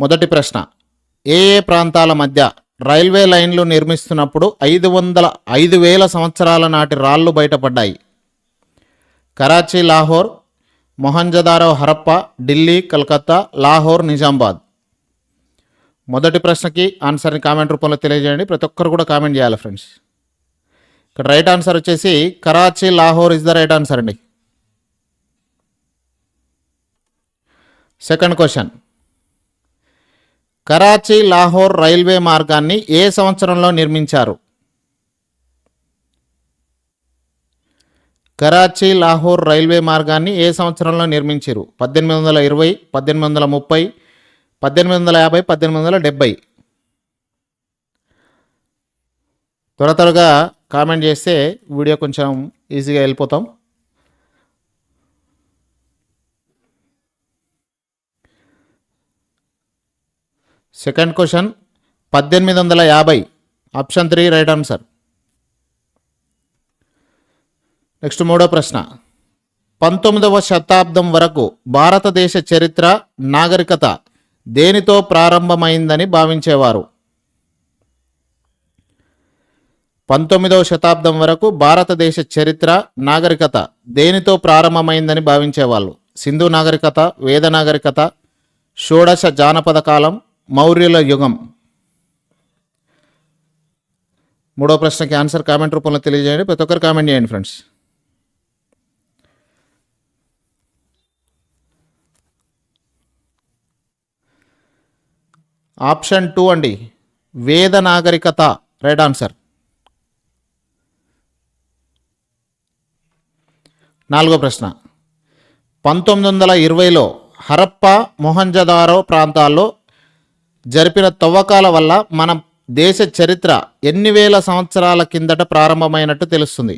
మొదటి ప్రశ్న, ఏ ఏ ప్రాంతాల మధ్య రైల్వే లైన్లు నిర్మిస్తున్నప్పుడు 5,000 సంవత్సరాల నాటి రాళ్లు బయటపడ్డాయి? కరాచీ, లాహోర్, మొహంజదారో, హరప్ప, ఢిల్లీ, కలకత్తా, లాహోర్, నిజామాబాద్. మొదటి ప్రశ్నకి ఆన్సర్ని కామెంట్ రూపంలో తెలియజేయండి. ప్రతి ఒక్కరు కూడా కామెంట్ చేయాలి ఫ్రెండ్స్. ఇక్కడ రైట్ ఆన్సర్ వచ్చేసి Karachi, Lahore is the right answer అండి. Second question, Karachi Lahore railway మార్గాన్ని ఏ సంవత్సరంలో నిర్మించారు? కరాచీ లాహోర్ రైల్వే మార్గాన్ని ఏ సంవత్సరంలో నిర్మించారు? 1820, 1830, 1850, 1870. త్వరగా కామెంట్ చేస్తే వీడియో కొంచెం ఈజీగా వెళ్ళిపోతాం. Second question 1850, option 3 right answer. Next మూడో ప్రశ్న, 19వ శతాబ్దం వరకు భారతదేశ చరిత్ర, నాగరికత దేనితో ప్రారంభమైందని భావించేవారు? 19వ శతాబ్దం వరకు భారతదేశ చరిత్ర, నాగరికత దేనితో ప్రారంభమైందని భావించేవాళ్ళు? సింధు నాగరికత, వేద నాగరికత, షోడశ జానపద కాలం, మౌర్యుల యుగం. మూడో ప్రశ్నకి ఆన్సర్ కామెంట్ రూపంలో తెలియజేయండి. ప్రతి ఒక్కరు కామెంట్ చేయండి ఫ్రెండ్స్. ఆప్షన్ 2 అండి, వేద నాగరికత రైట్ ఆన్సర్. నాలుగో ప్రశ్న, 1920లో హరప్ప, మొహంజదారో ప్రాంతాల్లో జరిపిన తవ్వకాల వల్ల మన దేశ చరిత్ర ఎన్ని వేల సంవత్సరాల కిందట ప్రారంభమైనట్టు తెలుస్తుంది?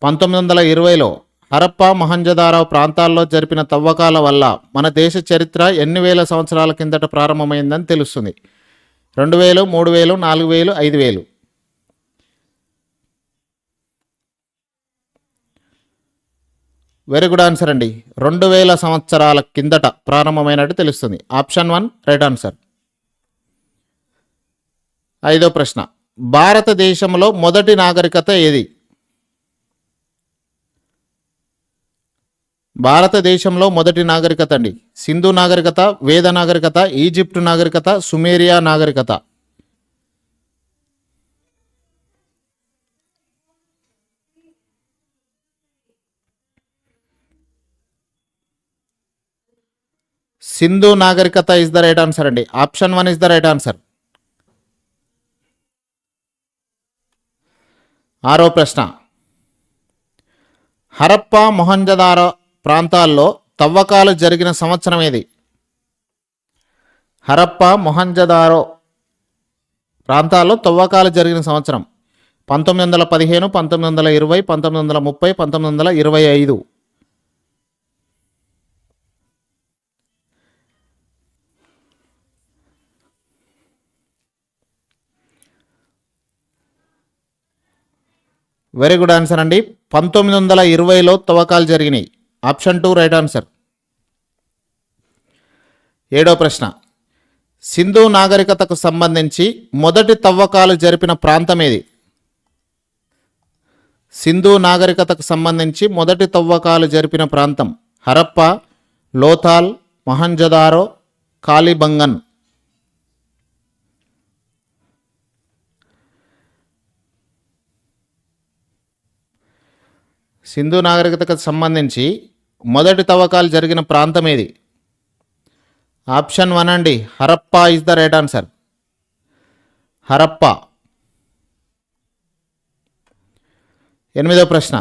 1920లో హరప్ప, మొహంజదారో ప్రాంతాల్లో జరిపిన తవ్వకాల వల్ల మన దేశ చరిత్ర ఎన్ని వేల సంవత్సరాల కిందట ప్రారంభమైందని తెలుస్తుంది? 2000, 3000, 4000, 5000. వెరీ గుడ్ ఆన్సర్ అండి. 2000 సంవత్సరాల కిందట ప్రారంభమైనట్టు తెలుస్తుంది. Option 1 right answer. ఐదో ప్రశ్న, భారతదేశంలో మొదటి నాగరికత ఏది? భారతదేశంలో మొదటి నాగరికత అండి, సింధు నాగరికత, వేద నాగరికత, ఈజిప్టు నాగరికత, సుమేరియా నాగరికత. సింధు నాగరికత ఇస్ ద రైట్ ఆన్సర్ అండి. Option 1 is the right answer. ఆరో ప్రశ్న, హరప్ప, మొహంజదారో ప్రాంతాల్లో తవ్వకాలు జరిగిన సంవత్సరం ఏది? హరప్ప, మొహంజదారో ప్రాంతాల్లో తవ్వకాలు జరిగిన సంవత్సరం 1915, 1920, 1930, 1925. వెరీ గుడ్ ఆన్సర్ అండి. 1920లో తవ్వకాలు జరిగినాయి. Option 2 right answer. ఏడో ప్రశ్న, సింధు నాగరికతకు సంబంధించి మొదటి తవ్వకాలు జరిపిన ప్రాంతం ఏది? సింధు నాగరికతకు సంబంధించి మొదటి తవ్వకాలు జరిపిన ప్రాంతం హరప్ప, లోథాల్, మొహంజదారో, కాలిబంగన్. సింధు నాగరికతకు సంబంధించి మొదటి తవ్వకాలు జరిగిన ప్రాంతం ఏది? ఆప్షన్ 1 అండి, Harappa is the right answer. Harappa. ఎనిమిదో ప్రశ్న,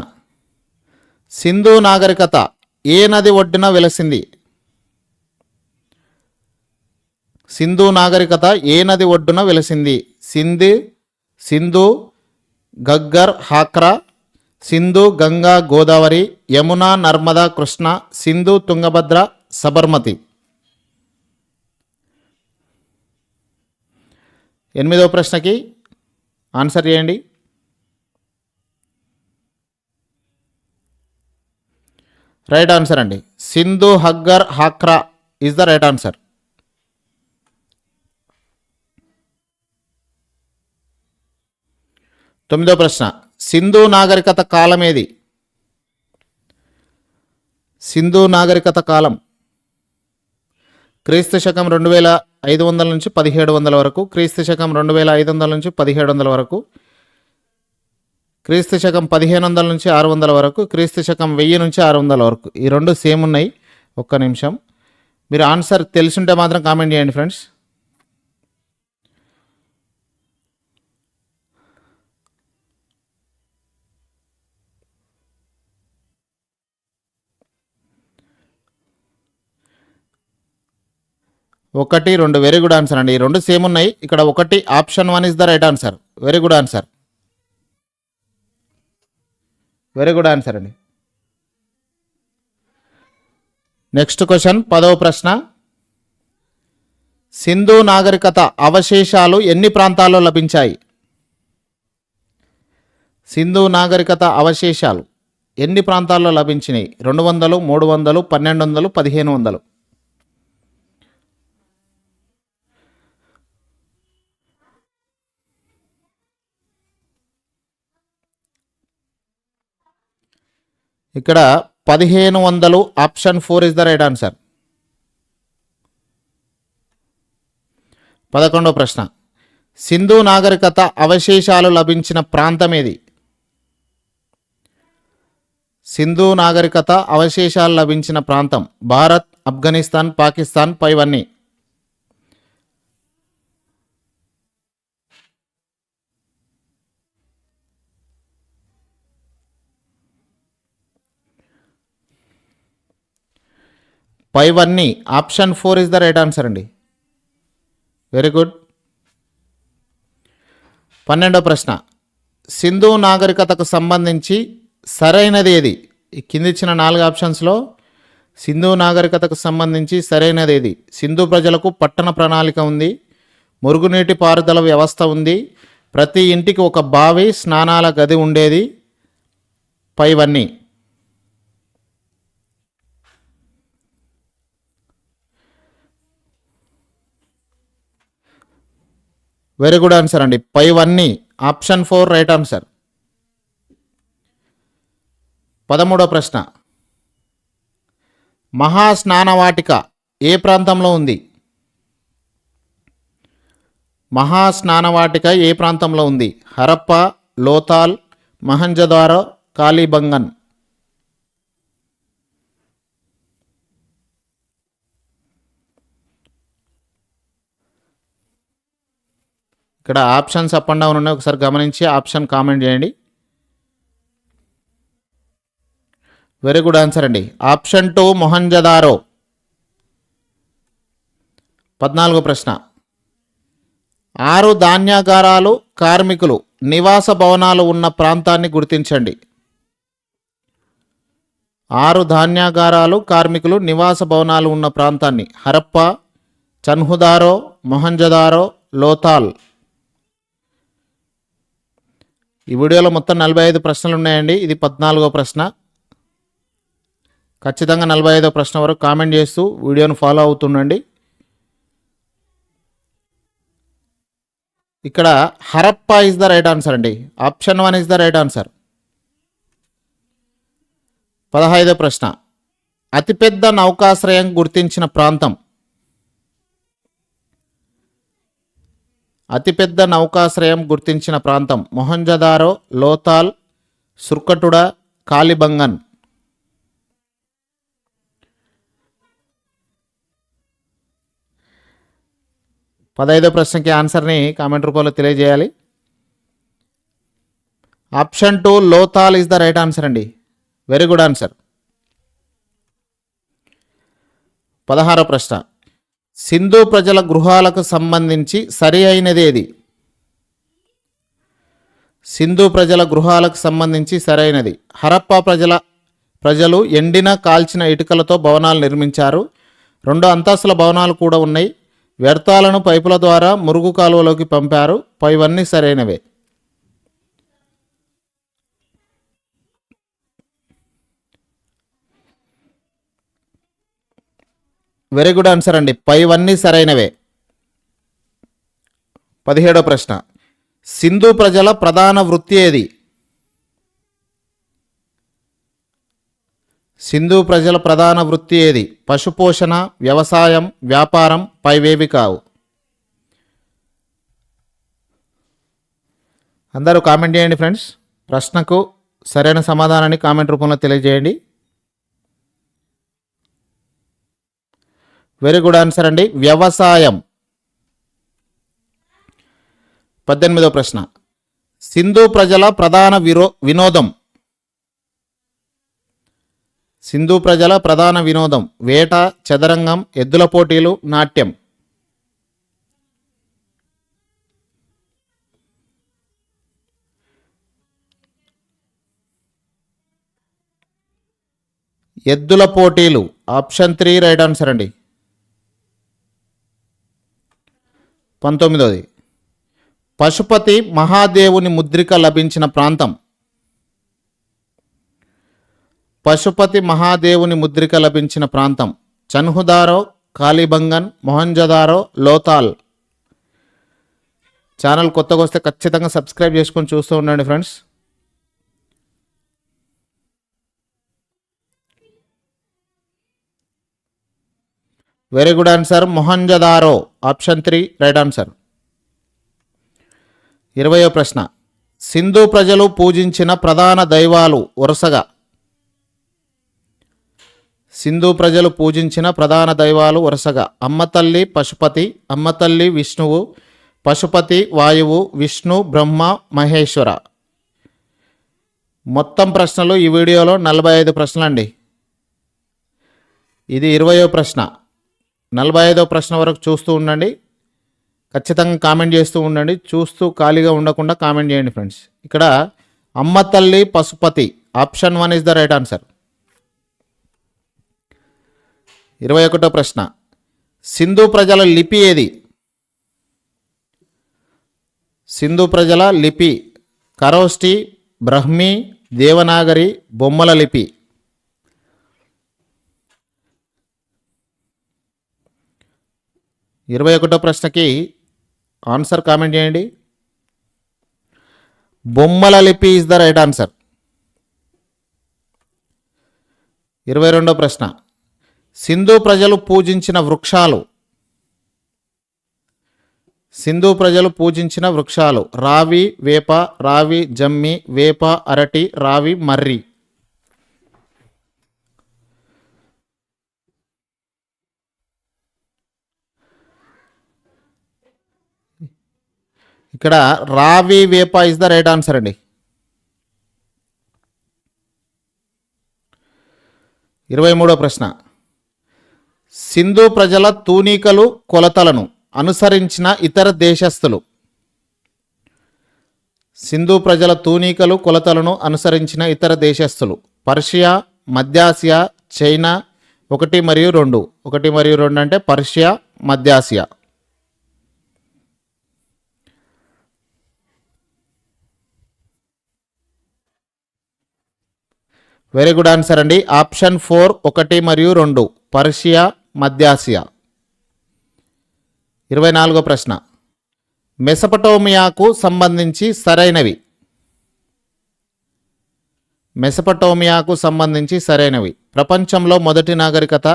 సింధు నాగరికత ఏ నది ఒడ్డున వెలసింది? సింధు నాగరికత ఏ నది ఒడ్డున వెలసింది? సింధు, గగ్గర్, హాక్రా, సింధు, గంగా, గోదావరి, యమున, నర్మదా, కృష్ణ, సింధు, తుంగభద్ర, సబర్మతి. ఎనిమిదో ప్రశ్నకి ఆన్సర్ చేయండి. రైట్ ఆన్సర్ అండి, Sindhu, Ghaggar, Hakra is the right answer. 9వ ప్రశ్న, సింధు నాగరికత కాలం ఏది? సింధు నాగరికత కాలం క్రీస్తు శకం 2500 నుంచి 1700 వరకు, క్రీస్తు శకం 2500 నుంచి 1700 వరకు, క్రీస్తు శకం 1500 నుంచి 600 వరకు, క్రీస్తు శకం 1000 నుంచి 600 వరకు. ఈ రెండు సేమ్ ఉన్నాయి. ఒక్క నిమిషం, మీరు ఆన్సర్ తెలుసుంటే మాత్రం కామెంట్ చేయండి ఫ్రెండ్స్. ఒకటి రెండు, వెరీ గుడ్ ఆన్సర్ అండి. ఈ రెండు సేమ్ ఉన్నాయి. ఇక్కడ ఒకటి option 1 is the right answer. Very good answer, very good answer అండి. నెక్స్ట్ క్వశ్చన్, 10వ ప్రశ్న, సింధు నాగరికత అవశేషాలు ఎన్ని ప్రాంతాల్లో లభించాయి? సింధు నాగరికత అవశేషాలు ఎన్ని ప్రాంతాల్లో లభించినాయి? 200, 300, 1200, 1500. ఇక్కడ 1500, option 4 is the right answer. 11వ ప్రశ్న, సింధు నాగరికత అవశేషాలు లభించిన ప్రాంతం ఏది? సింధు నాగరికత అవశేషాలు లభించిన ప్రాంతం భారత్, ఆఫ్ఘనిస్తాన్, పాకిస్తాన్, పైవన్నీ. పైవన్నీ, option 4 is the right answer అండి. Very good. 12వ ప్రశ్న, సింధు నాగరికతకు సంబంధించి సరైనది ఏది? ఈ కింది ఇచ్చిన 4 ఆప్షన్స్లో సింధు నాగరికతకు సంబంధించి సరైనది ఏది? సింధు ప్రజలకు పట్టణ ప్రణాళిక ఉంది, మురుగునీటి పారుదల వ్యవస్థ ఉంది, ప్రతి ఇంటికి ఒక బావి, స్నానాల గది ఉండేది, పైవన్నీ. వెరీ గుడ్ ఆన్సర్ అండి. పైవన్నీ, ఆప్షన్ 4 రైట్ ఆన్సర్. 13వ ప్రశ్న, మహాస్నానవాటిక ఏ ప్రాంతంలో ఉంది? మహాస్నానవాటిక ఏ ప్రాంతంలో ఉంది? హరప్ప, లోతాల్, మహంజదారో, కాళీబంగన్. ఇక్కడ ఆప్షన్స్ అప్ అండ్ డౌన్ ఉన్నాయి, ఒకసారి గమనించి ఆప్షన్ కామెంట్ చేయండి. వెరీ గుడ్ ఆన్సర్ అండి. ఆప్షన్ 2 మొహంజదారో. 14వ ప్రశ్న, 6 ధాన్యాగారాలు కార్మికులు నివాస భవనాలు ఉన్న ప్రాంతాన్ని గుర్తించండి. 6 ధాన్యాగారాలు కార్మికులు నివాస భవనాలు ఉన్న ప్రాంతాన్ని హరప్ప, చన్హుదారో, మొహంజదారో, లోతాల్. ఈ వీడియోలో మొత్తం 45 ప్రశ్నలు ఉన్నాయండి. ఇది 14వ ప్రశ్న. ఖచ్చితంగా 45వ ప్రశ్న వరకు కామెంట్ చేస్తూ వీడియోను ఫాలో అవుతుండండి. ఇక్కడ Harappa is the right answer అండి. Option 1 is the right answer. 15వ ప్రశ్న, అతిపెద్ద నౌకాశ్రయం గుర్తించిన ప్రాంతం? అతిపెద్ద నౌకాశ్రయం గుర్తించిన ప్రాంతం మొహంజదారో, లోతాల్, సుర్కటుడ, కాళీబంగన్. పదైదో ప్రశ్నకి ఆన్సర్ని కామెంట్ రూపంలో తెలియజేయాలి. Option 2 Lothal is the right answer అండి. Very good answer. 16వ ప్రశ్న, సింధు ప్రజల గృహాలకు సంబంధించి సరి అయినది ఏది? సింధు ప్రజల గృహాలకు సంబంధించి సరైనది హరప్పా ప్రజలు ఎండిన కాల్చిన ఇటుకలతో భవనాలు నిర్మించారు. 2 అంతస్తుల భవనాలు కూడా ఉన్నాయి. వ్యర్థాలను పైపుల ద్వారా మురుగు కాలువలోకి పంపారు. పైవన్నీ సరైనవే. వెరీ గుడ్ ఆన్సర్ అండి. పైవన్నీ సరైనవే. 17వ ప్రశ్న, సింధు ప్రజల ప్రధాన వృత్తి ఏది? సింధు ప్రజల ప్రధాన వృత్తి ఏది? పశుపోషణ, వ్యవసాయం, వ్యాపారం, పైవేవి కావు. అందరూ కామెంట్ చేయండి ఫ్రెండ్స్. ప్రశ్నకు సరైన సమాధానాన్ని కామెంట్ రూపంలో తెలియజేయండి. వెరీ గుడ్ ఆన్సర్ అండి, వ్యవసాయం. 18వ ప్రశ్న. సింధు ప్రజల ప్రధాన వినోదం. సింధు ప్రజల ప్రధాన వినోదం వేట, చదరంగం, ఎద్దుల పోటీలు, నాట్యం. ఎద్దుల పోటీలు. ఆప్షన్ 3 రైట్ ఆన్సర్ అండి. 19ది. పశుపతి మహాదేవుని ముద్రిక లభించిన ప్రాంతం. పశుపతి మహాదేవుని ముద్రిక లభించిన ప్రాంతం చన్హుదారో, కాళీబంగన్, మొహంజదారో, లోతాల్. ఛానల్ కొత్తగా వస్తే ఖచ్చితంగా సబ్స్క్రైబ్ చేసుకొని చూస్తూ ఉండండి friends. Very good answer, Mohenjodaro. Option 3 right answer. 20వ ప్రశ్న. సింధు ప్రజలు పూజించిన ప్రధాన దైవాలు వరుసగా. సింధు ప్రజలు పూజించిన ప్రధాన దైవాలు వరుసగా అమ్మతల్లి పశుపతి, అమ్మతల్లి విష్ణువు, పశుపతి వాయువు, విష్ణు బ్రహ్మ మహేశ్వర. మొత్తం ప్రశ్నలు ఈ వీడియోలో 45 ప్రశ్నలు అండి. ఇది 20వ ప్రశ్న. 45వ ప్రశ్న వరకు చూస్తూ ఉండండి. ఖచ్చితంగా కామెంట్ చేస్తూ ఉండండి. చూస్తూ ఖాళీగా ఉండకుండా కామెంట్ చేయండి ఫ్రెండ్స్. ఇక్కడ అమ్మ తల్లి Pashupati option 1 is the right answer. 21వ ప్రశ్న. సింధు ప్రజల లిపి ఏది? సింధు ప్రజల లిపి ఖరోష్ఠి, బ్రహ్మి, దేవనాగరి, బొమ్మల లిపి. ఇరవై ఒకటో ప్రశ్నకి ఆన్సర్ కామెంట్ చేయండి. బొమ్మల లిపి ఇస్ ద రైట్ ఆన్సర్. 22వ ప్రశ్న. సింధు ప్రజలు పూజించిన వృక్షాలు. సింధు ప్రజలు పూజించిన వృక్షాలు రావి, వేప, రావి, జమ్మి, వేప, అరటి, రావి, మర్రి. ఇక్కడ రావి, వేప ఇస్ ద రైట్ ఆన్సర్ అండి. 23వ ప్రశ్న. సింధు ప్రజల తూనికలు, కొలతలను అనుసరించిన ఇతర దేశస్థులు. సింధు ప్రజల తూనికలు, కొలతలను అనుసరించిన ఇతర దేశస్థులు పర్షియా, మధ్యాసియా, చైనా. 1 మరియు 2. 1 మరియు 2 అంటే పర్షియా, మధ్యాసియా. వెరీ గుడ్ ఆన్సర్ అండి. ఆప్షన్ 4 1 మరియు 2 పర్షియా, మధ్యాసియా. 24వ ప్రశ్న. మెసపటోమియాకు సంబంధించి సరైనవి. మెసపటోమియాకు సంబంధించి సరైనవి. ప్రపంచంలో మొదటి నాగరికత,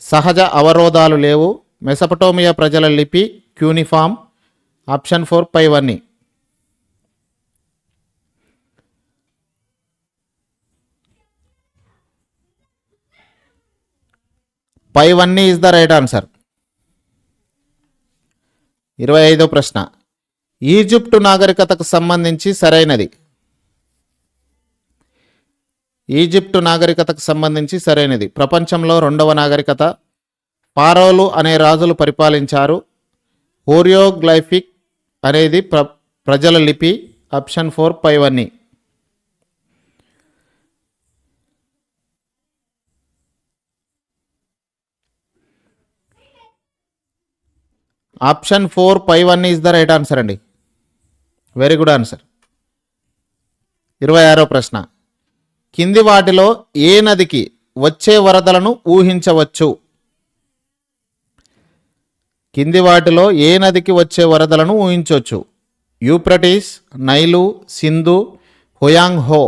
సహజ అవరోధాలు లేవు, మెసపటోమియా ప్రజల లిపి క్యూనిఫామ్. ఆప్షన్ 4 పైవన్నీ. పైవన్నీ ఇస్ ద రైట్ ఆన్సర్. 25వ ప్రశ్న. ఈజిప్టు నాగరికతకు సంబంధించి సరైనది. ఈజిప్టు నాగరికతకు సంబంధించి సరైనది. ప్రపంచంలో 2వ నాగరికత. ఫారోలు అనే రాజులు పరిపాలించారు. హోరియోగ్లైఫిక్ అనేది ప్రజల లిపి. ఆప్షన్ 4 పైవన్నీ. ఆప్షన్ 4 పైవన్నీ ఇస్ ద రైట్ ఆన్సర్ అండి. Very good answer. 26వ ప్రశ్న. కింది వాటిలో ఏ నదికి వచ్చే వరదలను ఊహించవచ్చు? కింది వాటిలో ఏ నదికి వచ్చే వరదలను ఊహించవచ్చు? Euphrates, Nile, Sindhu, హుయాంగ్ Ho.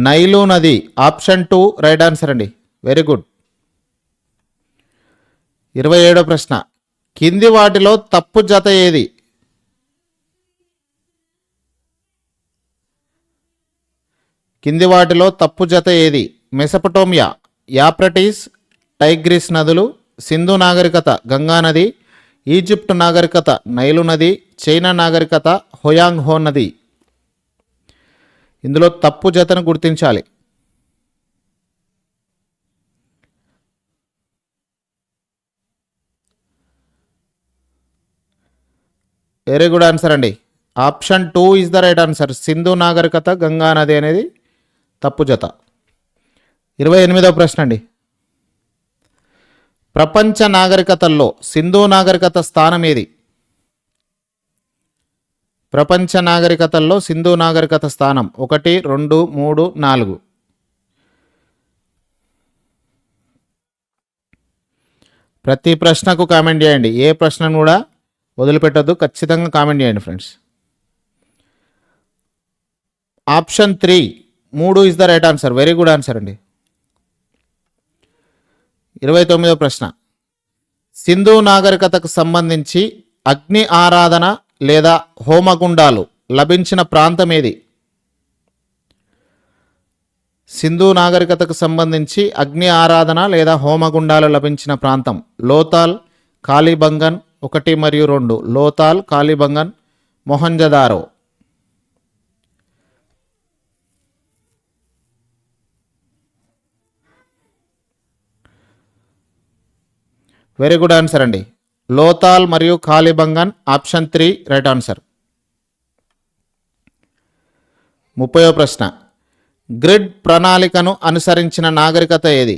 Nile నది ఆప్షన్ 2 రైట్ ఆన్సర్ అండి. Very good. 27వ ప్రశ్న, కింది వాటిలో తప్పు జత ఏది? కింది వాటిలో తప్పు జత ఏది? మెసపటోమియా, యాప్రటీస్, టైగ్రిస్ నదులు, సింధు నాగరికత గంగా నది, ఈజిప్ట్ నాగరికత నైలు నది, చైనా నాగరికత హుయాంగ్ హో నది. ఇందులో తప్పు జతను గుర్తించాలి. వెరీ గుడ్ ఆన్సర్ అండి. Option 2 is the right answer. Sindhu నాగరికత గంగా నది అనేది తప్పు జత. 28వ ప్రశ్న అండి, ప్రపంచ నాగరికతల్లో సింధు నాగరికత స్థానం ఏది? ప్రపంచ నాగరికతల్లో సింధు నాగరికత స్థానం 1, 2, 3, 4. ప్రతి ప్రశ్నకు కామెంట్ చేయండి. ఏ ప్రశ్నను కూడా వదిలిపెట్టద్దు, ఖచ్చితంగా కామెంట్ చేయండి friends. Option 3 3 is the right answer. Very good answer అండి. 29వ ప్రశ్న, సింధు నాగరికతకు సంబంధించి అగ్ని ఆరాధన లేదా హోమగుండాలు లభించిన ప్రాంతం ఏది? సింధు నాగరికతకు సంబంధించి అగ్ని ఆరాధన లేదా హోమగుండాలు లభించిన ప్రాంతం లోతాల్, కాళీబంగన్ 1 మరియు 2. Lothal, Kalibangan, Mohenjo-daro. Very good answer అండి. లోతాల్ మరియు కాళీబంగన్ ఆప్షన్ 3 రైట్ ఆన్సర్. 30వ ప్రశ్న, గ్రిడ్ ప్రణాళికను అనుసరించిన నాగరికత ఏది?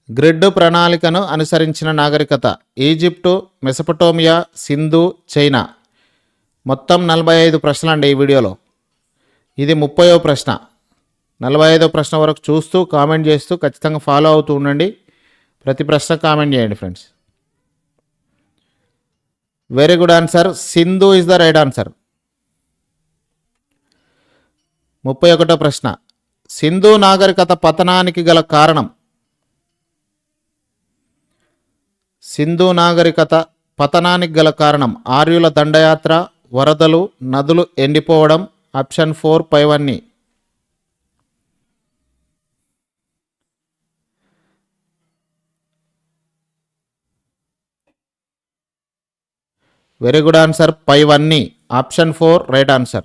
గ్రిడ్ ప్రణాళికను అనుసరించిన నాగరికత ఈజిప్టు, మెసపటోమియా, సింధు, చైనా. మొత్తం 45 ప్రశ్నలు అండి ఈ వీడియోలో. ఇది 30వ ప్రశ్న. 45వ ప్రశ్న వరకు చూస్తూ కామెంట్ చేస్తూ ఖచ్చితంగా ఫాలో అవుతూ ఉండండి. ప్రతి ప్రశ్న కామెంట్ చేయండి friends. Very good answer. Sindhu is the right answer. 31వ ప్రశ్న, సింధు నాగరికత పతనానికి గల కారణం? సింధు నాగరికత పతనానికి గల కారణం ఆర్యుల దండయాత్ర, వరదలు, నదులు ఎండిపోవడం. ఆప్షన్ 4 పైవన్నీ. Very good answer. పైవన్నీ ఆప్షన్ 4 రైట్ ఆన్సర్.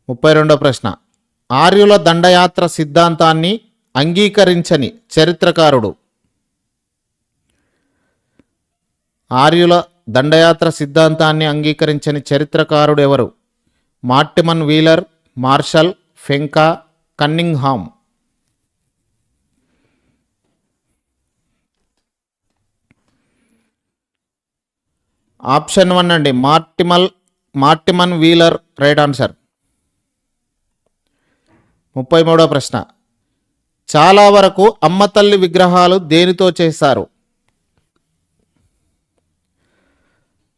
32వ ప్రశ్న, ఆర్యుల దండయాత్ర సిద్ధాంతాన్ని అంగీకరించని చరిత్రకారుడు? ఆర్యుల దండయాత్ర సిద్ధాంతాన్ని అంగీకరించని చరిత్రకారుడు ఎవరు? మార్టిమన్ వీలర్, మార్షల్, ఫెంకా, కన్నింగ్హామ్. ఆప్షన్ 1 అండి, మార్టిమన్ వీలర్ రైట్ ఆన్సర్. 33వ ప్రశ్న, చాలా వరకు అమ్మతల్లి విగ్రహాలు దేనితో చేశారు?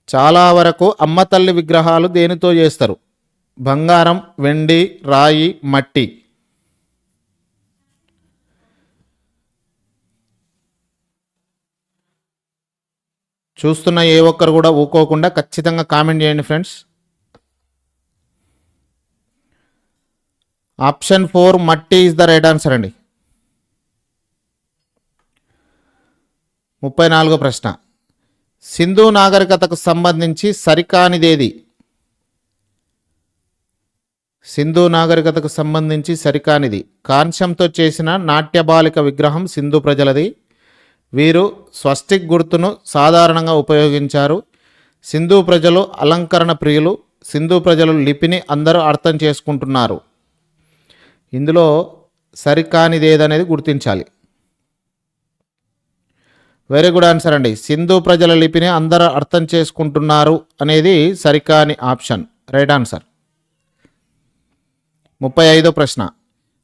చాలా వరకు అమ్మతల్లి విగ్రహాలు దేనితో చేస్తారు? బంగారం, వెండి, రాయి, మట్టి. చూస్తున్న ఏ ఒక్కరు కూడా ఊకోకుండా ఖచ్చితంగా కామెంట్ చేయండి ఫ్రెండ్స్. ఆప్షన్ 4 మట్టి ఈజ్ ద రైట్ ఆన్సర్ అండి. 34వ ప్రశ్న, సింధు నాగరికతకు సంబంధించి సరికానిదేది? సింధు నాగరికతకు సంబంధించి సరికానిది కాంస్యంతో చేసిన నాట్యబాలిక విగ్రహం సింధు ప్రజలది. వీరు స్వస్తిక్ గుర్తును సాధారణంగా ఉపయోగించారు. సింధు ప్రజలు అలంకరణ ప్రియులు. సింధు ప్రజలు లిపిని అందరూ అర్థం చేసుకుంటున్నారు. ఇందులో సరికానిదేదనేది గుర్తించాలి. వెరీ గుడ్ ఆన్సర్ అండి. సింధు ప్రజల లిపిని అందరూ అర్థం చేసుకుంటున్నారు అనేది సరికాని ఆప్షన్. Right answer. 35వ ప్రశ్న,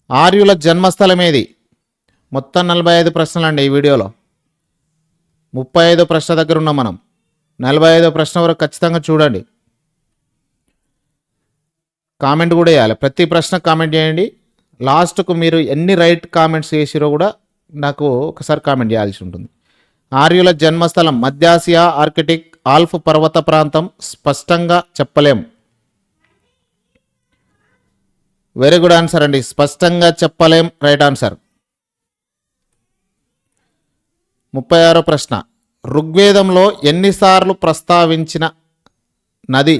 ఆర్యుల జన్మస్థలం ఏది? మొత్తం 45 ప్రశ్నలు అండి ఈ వీడియోలో. 35వ ప్రశ్న దగ్గర ఉన్నాం మనం. 45వ ప్రశ్న వరకు ఖచ్చితంగా చూడండి. కామెంట్ కూడా వేయాలి, ప్రతి ప్రశ్న కామెంట్ చేయండి. లాస్ట్కు మీరు ఎన్ని రైట్ కామెంట్స్ చేసిరో కూడా నాకు ఒకసారి కామెంట్ చేయాల్సి ఉంటుంది. ఆర్యుల జన్మస్థలం మధ్యాసియా, ఆర్కిటిక్, ఆల్ప్ పర్వత ప్రాంతం, స్పష్టంగా చెప్పలేం. వెరీ గుడ్ ఆన్సర్ అండి, స్పష్టంగా చెప్పలేం, రైట్ ఆన్సర్. 36వ ప్రశ్న, ఋగ్వేదంలో ఎన్నిసార్లు ప్రస్తావించిన నది?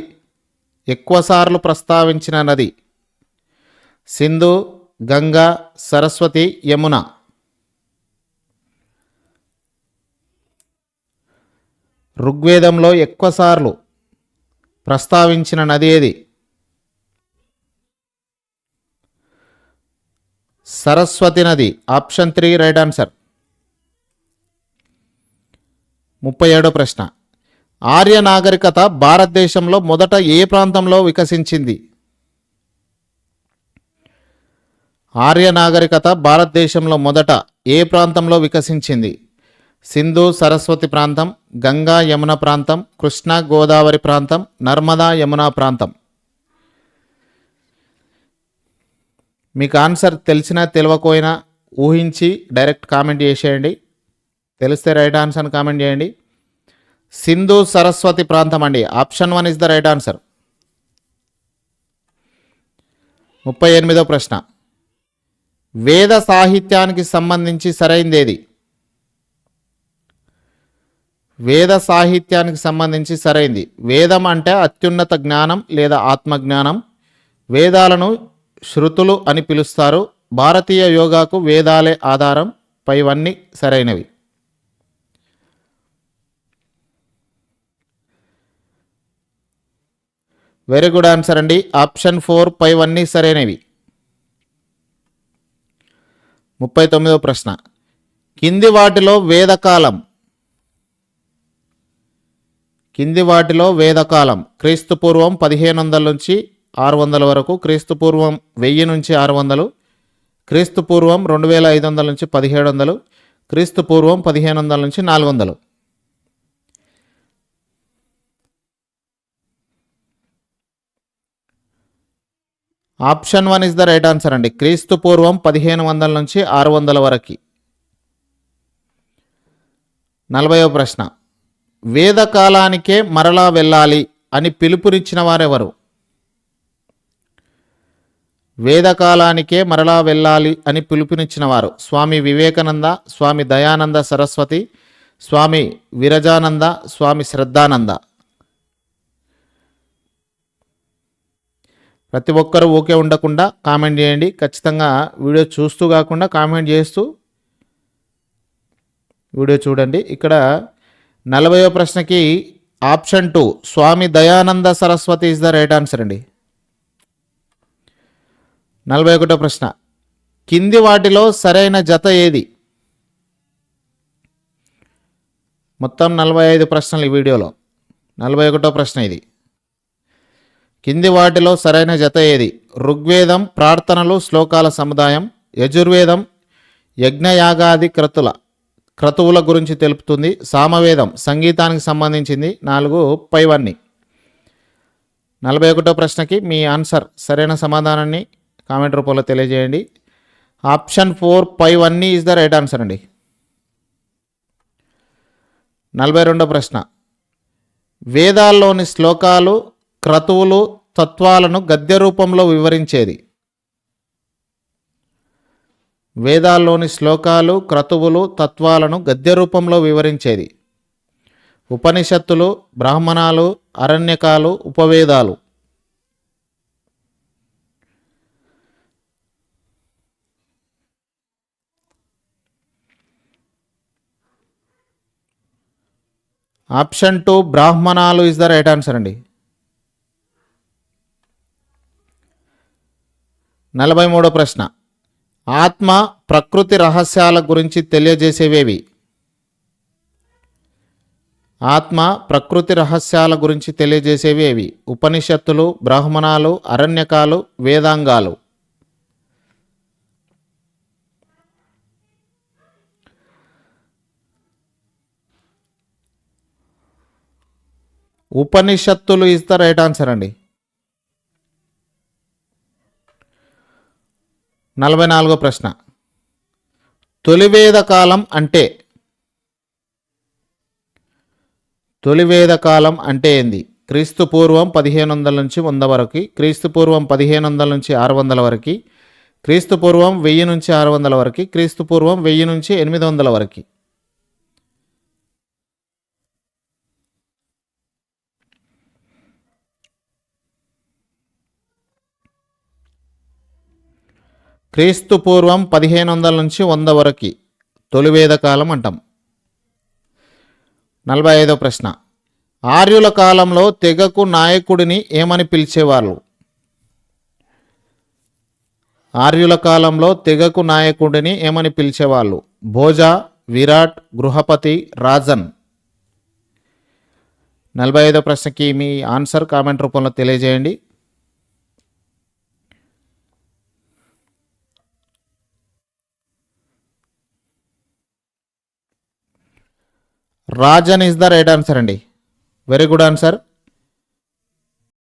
ఎక్కువసార్లు ప్రస్తావించిన నది? సింధు, గంగా, సరస్వతి, యమున. ఋగ్వేదంలో ఎక్కువసార్లు ప్రస్తావించిన నది ఏది? సరస్వతి నది, ఆప్షన్ 3 రైట్ ఆన్సర్. 37వ ప్రశ్న, ఆర్య నాగరికత భారతదేశంలో మొదట ఏ ప్రాంతంలో వికసించింది? ఆర్య నాగరికత భారతదేశంలో మొదట ఏ ప్రాంతంలో వికసించింది? సింధు సరస్వతి ప్రాంతం, గంగా యమున ప్రాంతం, కృష్ణా గోదావరి ప్రాంతం, నర్మదా యమునా ప్రాంతం. మీకు ఆన్సర్ తెలిసినా తెలియకపోయినా ఊహించి డైరెక్ట్ కామెంట్ చేసేయండి. తెలిస్తే రైట్ ఆన్సర్ కామెంట్ చేయండి. సింధు సరస్వతి ప్రాంతం అండి, option 1 is the right answer. 38వ ప్రశ్న, వేద సాహిత్యానికి సంబంధించి సరైందేది? వేద సాహిత్యానికి సంబంధించి సరైంది. వేదం అంటే అత్యున్నత జ్ఞానం లేదా ఆత్మజ్ఞానం. వేదాలను శృతులు అని పిలుస్తారు. భారతీయ యోగాకు వేదాలే ఆధారం. పైవన్నీ సరైనవి. వెరీ గుడ్ ఆన్సర్ అండి, ఆప్షన్ 4 పైవన్నీ సరైనవి. 39వ ప్రశ్న, కింది వాటిలో వేదకాలం క్రీస్తు పూర్వం 1500 నుంచి 600 వరకు, క్రీస్తు పూర్వం 1000 నుంచి 600, క్రీస్తు పూర్వం 2500 నుంచి 1700, క్రీస్తు పూర్వం 1500 నుంచి 400. Option 1 is the right answer అండి, క్రీస్తు పూర్వం 1500 నుంచి 600 వరకు. 40వ ప్రశ్న, వేదకాలానికే మరలా వెళ్ళాలి అని పిలుపునిచ్చిన వారెవరు? వేదకాలానికే మరలా వెళ్ళాలి అని పిలుపునిచ్చిన వారు స్వామి వివేకానంద, స్వామి దయానంద సరస్వతి, స్వామి విరజానంద, స్వామి శ్రద్ధానంద. ప్రతి ఒక్కరూ ఓకే ఉండకుండా కామెంట్ చేయండి. ఖచ్చితంగా వీడియో చూస్తూ కాకుండా కామెంట్ చేస్తూ వీడియో చూడండి. ఇక్కడ 40వ ప్రశ్నకి option 2 Swami Dayananda Saraswati is the right answer అండి. 41వ ప్రశ్న, కింది వాటిలో సరైన జత ఏది? మొత్తం 45 ప్రశ్నలు ఈ వీడియోలో. 41వ ప్రశ్న ఇది. కింది వాటిలో సరైన జత ఏది? ఋగ్వేదం ప్రార్థనలు శ్లోకాల సముదాయం, యజుర్వేదం యజ్ఞయాగాది క్రతువుల గురించి తెలుపుతుంది, సామవేదం సంగీతానికి సంబంధించింది. 4 పైవన్నీ. 41వ ప్రశ్నకి మీ ఆన్సర్ సరైన సమాధానాన్ని కామెంట్ రూపంలో తెలియజేయండి. ఆప్షన్ 4 పైవన్నీ ఈజ్ ద రైట్ ఆన్సర్ అండి. 42వ ప్రశ్న, వేదాల్లోని శ్లోకాలు క్రతువులు తత్వాలను గద్య రూపంలో వివరించేది? వేదాల్లోని శ్లోకాలు క్రతువులు తత్వాలను గద్య రూపంలో వివరించేది ఉపనిషత్తులు, బ్రాహ్మణాలు, అరణ్యకాలు, ఉపవేదాలు. ఆప్షన్ 2 బ్రాహ్మణాలు ఇస్ ద రైట్ ఆన్సర్ అండి. 43వ ప్రశ్న, ఆత్మ ప్రకృతి రహస్యాల గురించి తెలియజేసేవేవి? ఆత్మ ప్రకృతి రహస్యాల గురించి తెలియజేసేవి ఏవి? ఉపనిషత్తులు, బ్రాహ్మణాలు, అరణ్యకాలు, వేదాంగాలు. ఉపనిషత్తులు ఇస్ ద రైట్ ఆన్సర్ అండి. 44వ ప్రశ్న. తొలివేద కాలం అంటే ఏంది? క్రీస్తు పూర్వం 1500 నుంచి 100 వరకు, క్రీస్తు పూర్వం 1500 నుంచి 600 వరకు, క్రీస్తు పూర్వం 1000 నుంచి 600 వరకు, క్రీస్తు పూర్వం 1000 నుంచి 800 వరకు. క్రీస్తు పూర్వం 1500 నుంచి 100 వరకు తొలివేద కాలం అంటాం. 45వ ప్రశ్న. ఆర్యుల కాలంలో తెగకు నాయకుడిని ఏమని పిలిచేవాళ్ళు? ఆర్యుల కాలంలో తెగకు నాయకుడిని ఏమని పిలిచేవాళ్ళు? భోజ, విరాట్, గృహపతి, రాజన్. 45వ ప్రశ్నకి మీ ఆన్సర్ కామెంట్ రూపంలో తెలియజేయండి. Rajan is the right answer అండి. Very good answer.